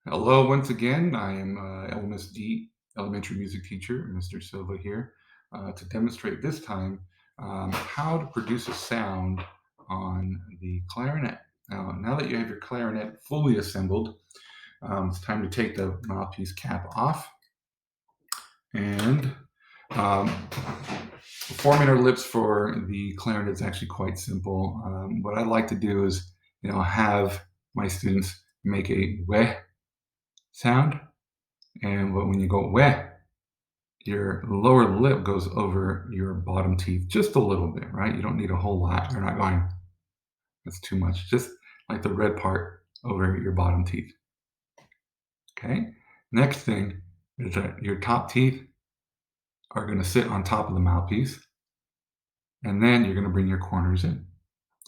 Hello, once again. I am LMSD, elementary music teacher, Mr. Silva here, to demonstrate this time how to produce a sound on the clarinet. Now that you have your clarinet fully assembled, it's time to take the mouthpiece cap off and forming our lips for the clarinet is actually quite simple. What I like to do is, have my students make a weh sound. And when you go weh, your lower lip goes over your bottom teeth just a little bit, right? You don't need a whole lot. You're not going, that's too much. Just like the red part over your bottom teeth. Okay. Next thing is that your top teeth are going to sit on top of the mouthpiece. And then you're going to bring your corners in.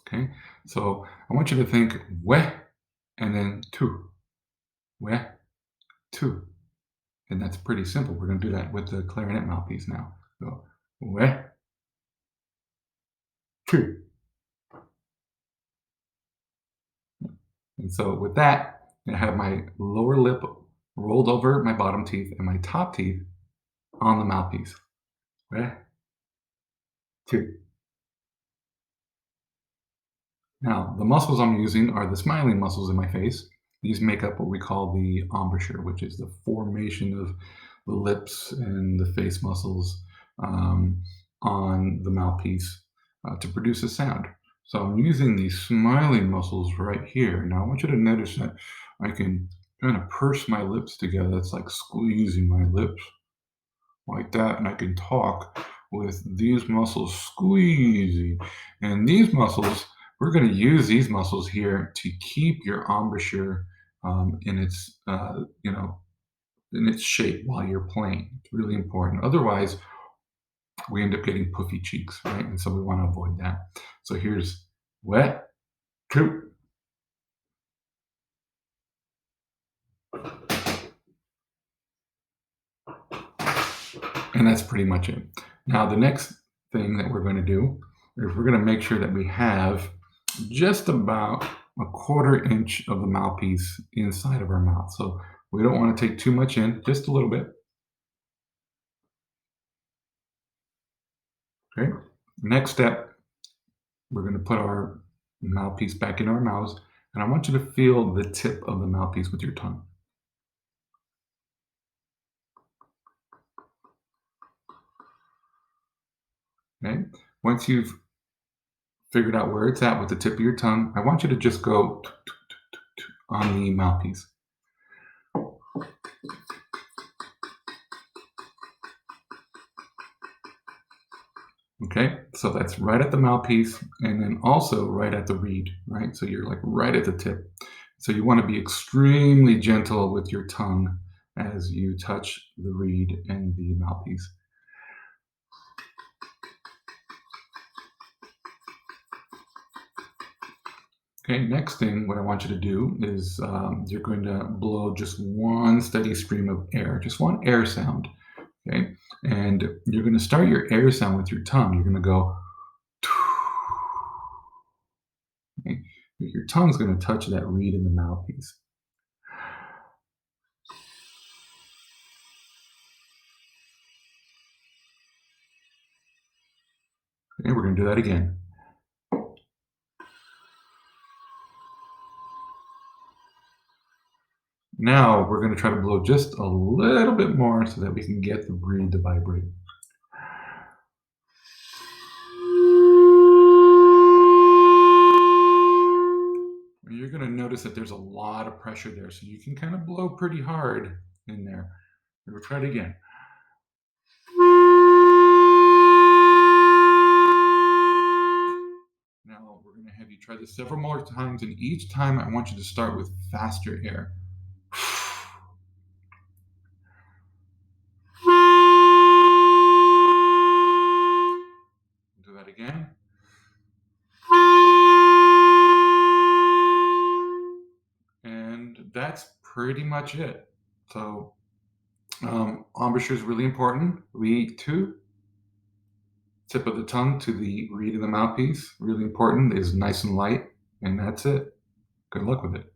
Okay. So I want you to think weh and then two, weh, two. And that's pretty simple. We're going to do that with the clarinet mouthpiece now. So weh, two. And so with that, I have my lower lip rolled over my bottom teeth and my top teeth on the mouthpiece. Ready? Two. Now, the muscles I'm using are the smiling muscles in my face. These make up what we call the embouchure, which is the formation of the lips and the face muscles on the mouthpiece to produce a sound. So I'm using these smiling muscles right here. Now I want you to notice that I can kind of purse my lips together. It's like squeezing my lips like that, and I can talk with these muscles squeezing. And these muscles, we're going to use these muscles here to keep your embouchure in its, in its shape while you're playing. It's really important. Otherwise, we end up getting puffy cheeks, right? And so we want to avoid that. So here's wet, two, and that's pretty much it. Now, the next thing that we're going to do is we're going to make sure that we have just about a quarter inch of the mouthpiece inside of our mouth. So we don't want to take too much in, just a little bit. Okay. Next step, we're going to put our mouthpiece back in our mouths. And I want you to feel the tip of the mouthpiece with your tongue. Okay. Once you've figured out where it's at with the tip of your tongue, I want you to just go on the mouthpiece. Okay, so that's right at the mouthpiece and then also right at the reed, right? So you're like right at the tip. So you want to be extremely gentle with your tongue as you touch the reed and the mouthpiece. Okay, next thing, what I want you to do is you're going to blow just one steady stream of air, just one air sound. Okay, and you're going to start your air sound with your tongue. You're going to go. Okay? Your tongue's going to touch that reed in the mouthpiece. Okay, we're going to do that again. Now we're going to try to blow just a little bit more so that we can get the reed to vibrate. You're going to notice that there's a lot of pressure there, so you can kind of blow pretty hard in there. We'll try it again. Now we're going to have you try this several more times, and each time I want you to start with faster air. Do that again. And that's pretty much it. So embouchure is really important. We two, tip of the tongue to the reed of the mouthpiece, really important, is nice and light, and that's it. Good luck with it.